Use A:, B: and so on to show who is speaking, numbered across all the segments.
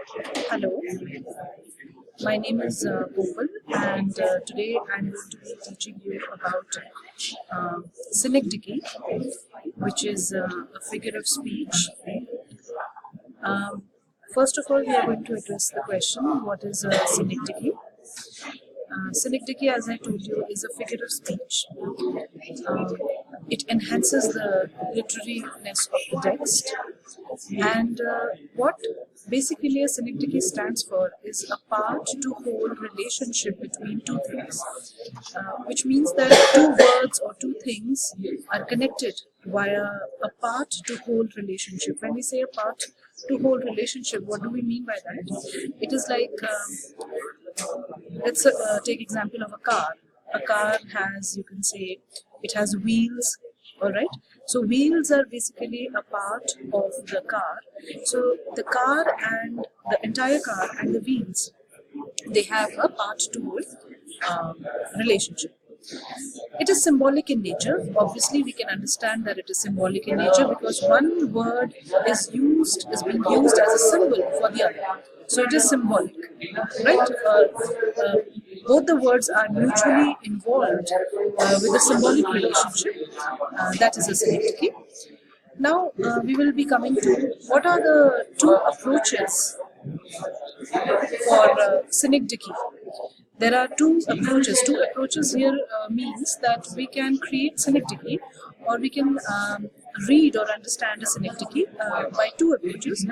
A: Hello, my name is Gopal, and today I'm going to be teaching you about synecdoche, which is a figure of speech. Um, First of all, we are going to address the question, what is synecdoche? Synecdoche, as I told you, is a figure of speech. Um, it enhances the literariness of the text. And what basically a synecdoche stands for is a part to whole relationship between two things, which means that two words or two things are connected via a part to whole relationship. When we say a part to whole relationship, what do we mean by that? It is like let's take example of a car. A car has, you can say, it has wheels. All right, so wheels are basically a part of the car. So the car and the entire car and the wheels, they have a part to whole relationship. It is symbolic in nature. Obviously, we can understand that it is symbolic in nature because one word is being used as a symbol for the other. So it is symbolic, right? Both the words are mutually involved with a symbolic relationship. That is a synecdoche. Now we will be coming to what are the two approaches for synecdoche. There are two approaches. Two approaches here means that we can create synecdoche or we can read or understand a synecdoche by two approaches.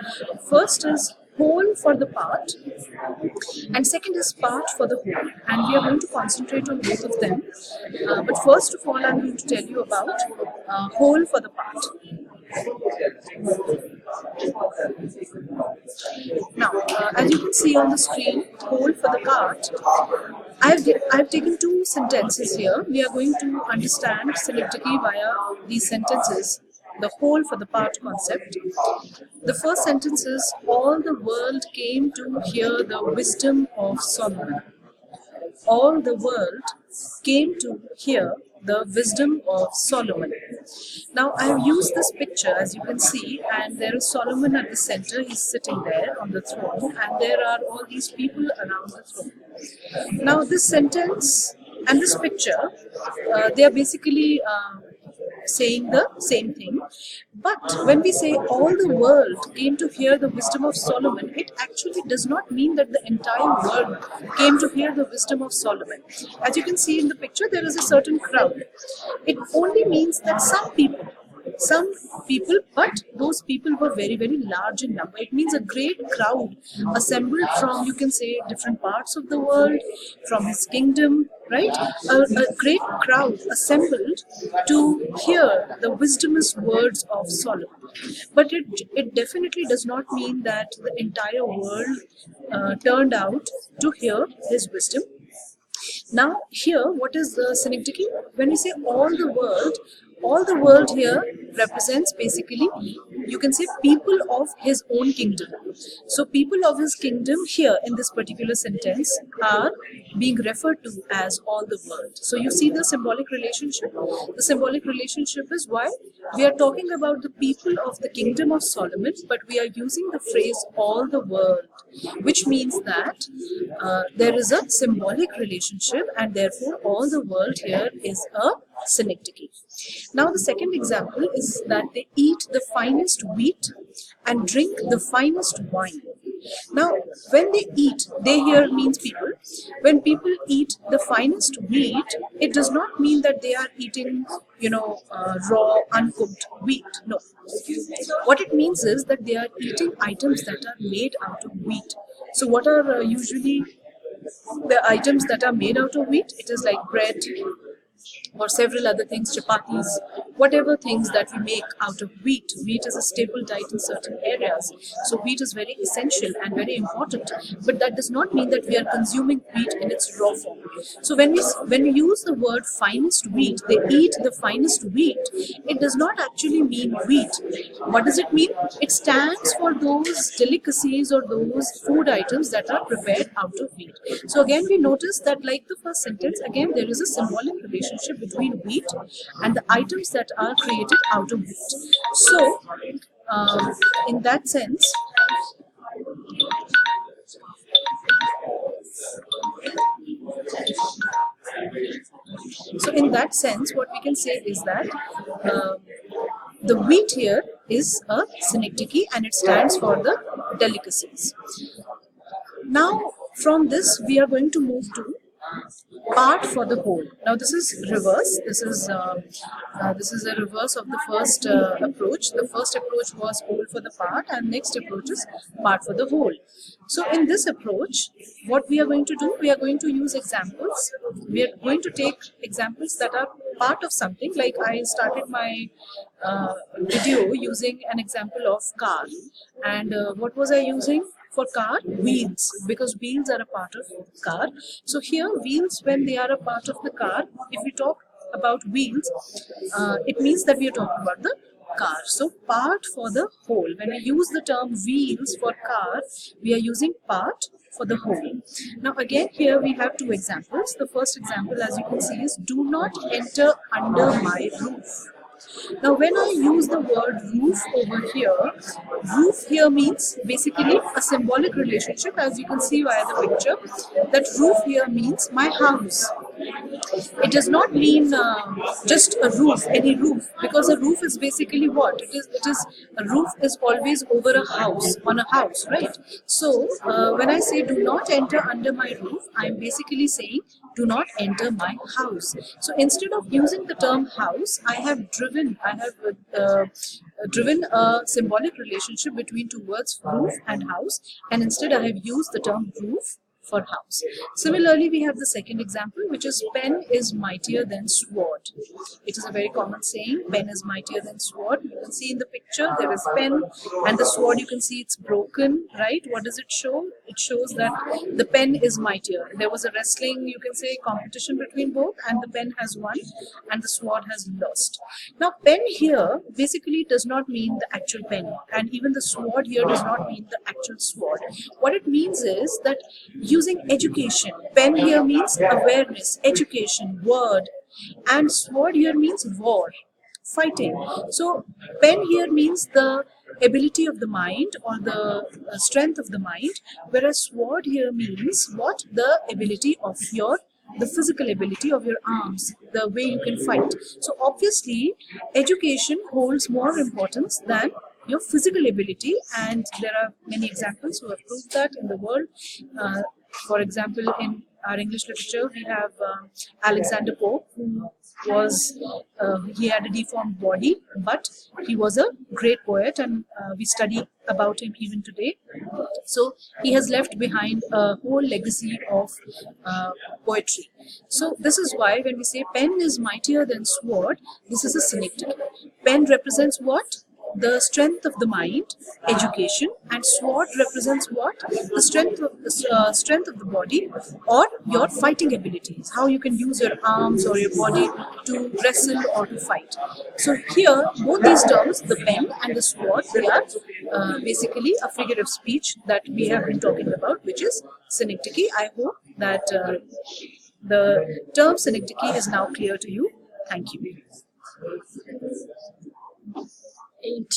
A: First is whole for the part and second is part for the whole, and we are going to concentrate on both of them. But first of all, I'm going to tell you about whole for the part. Now, as you can see on the screen, whole for the part, I've taken two sentences here. We are going to understand synecdoche via these sentences, the whole for the part concept. The first sentence is, all the world came to hear the wisdom of Solomon. All the world came to hear the wisdom of Solomon. Now I have used this picture, as you can see, and there is Solomon at the center. He's sitting there on the throne, and there are all these people around the throne. Now this sentence and this picture, they are basically saying the same thing. But when we say all the world came to hear the wisdom of Solomon, it actually does not mean that the entire world came to hear the wisdom of Solomon. As you can see in the picture, there is a certain crowd. It only means that some people, but those people were very, very large in number. It means a great crowd assembled from, you can say, different parts of the world, from his kingdom, right? A great crowd assembled to hear the wisdomous words of Solomon. But it definitely does not mean that the entire world turned out to hear his wisdom. Now here, what is the synecdoche? When we say all the world here represents basically, you can say, people of his own kingdom. So people of his kingdom here in this particular sentence are being referred to as all the world. So you see the symbolic relationship. The symbolic relationship is why we are talking about the people of the kingdom of Solomon, but we are using the phrase all the world, which means that there is a symbolic relationship, and therefore all the world here is a synecdoche. Now the second example is that they eat the finest wheat and drink the finest wine. Now when they eat, they here means people. When people eat the finest wheat, it does not mean that they are eating, raw, uncooked wheat. No. What it means is that they are eating items that are made out of wheat. So what are usually the items that are made out of wheat? It is like bread, or several other things, chapatis, whatever things that we make out of wheat. Wheat is a staple diet in certain areas. So wheat is very essential and very important. But that does not mean that we are consuming wheat in its raw form. So when we use the word finest wheat, they eat the finest wheat, it does not actually mean wheat. What does it mean? It stands for those delicacies or those food items that are prepared out of wheat. So again, we notice that, like the first sentence, again there is a symbolic relationship between wheat and the items that are created out of wheat. So in that sense, So in that sense, what we can say is that the wheat here is a synecdoche and it stands for the delicacies. Now from this we are going to move to part for the whole. Now this is reverse. This is a reverse of the first approach. The first approach was whole for the part, and next approach is part for the whole. So in this approach, what we are going to do, we are going to use examples. We are going to take examples that are part of something. Like I started my video using an example of car, and what was I using? For car, wheels, because wheels are a part of car. So here wheels, when they are a part of the car, if we talk about wheels, it means that we are talking about the car. So part for the whole. When we use the term wheels for car, we are using part for the whole. Now again, here we have two examples. The first example, as you can see, is do not enter under my roof. Now when I use the word roof over here, roof here means basically a symbolic relationship, as you can see via the picture, that roof here means my house. It does not mean just a roof, any roof, because a roof is basically what? It is a roof is always over a house, on a house, right? So when I say do not enter under my roof, I am basically saying do not enter my house. So instead of using the term house, I have driven a symbolic relationship between two words, roof and house, and instead I have used the term roof for house. Similarly, we have the second example, which is pen is mightier than sword. It is a very common saying, pen is mightier than sword. You can see in the picture there is pen, and the sword, you can see it's broken, right? What does it show? It shows that the pen is mightier. There was a wrestling, you can say, competition between both, and the pen has won and the sword has lost. Now pen here basically does not mean the actual pen, and even the sword here does not mean the actual sword. What it means is that using education, pen here means awareness, education, word, and sword here means war, fighting. So pen here means the ability of the mind or the strength of the mind, whereas sword here means what? The ability of the physical ability of your arms, the way you can fight. So obviously education holds more importance than your physical ability, and there are many examples who have proved that in the world. For example, in our English literature, we have Alexander Pope, who was he had a deformed body, but he was a great poet, and we study about him even today. So he has left behind a whole legacy of poetry. So this is why when we say pen is mightier than sword, this is a synecdoche. Pen represents what? The strength of the mind, education, and sword represents what? The strength of the body, or your fighting abilities, how you can use your arms or your body to wrestle or to fight. So here, both these terms, the pen and the sword, they are basically a figure of speech that we have been talking about, which is synecdoche. I hope that the term synecdoche is now clear to you. Thank you.
B: 8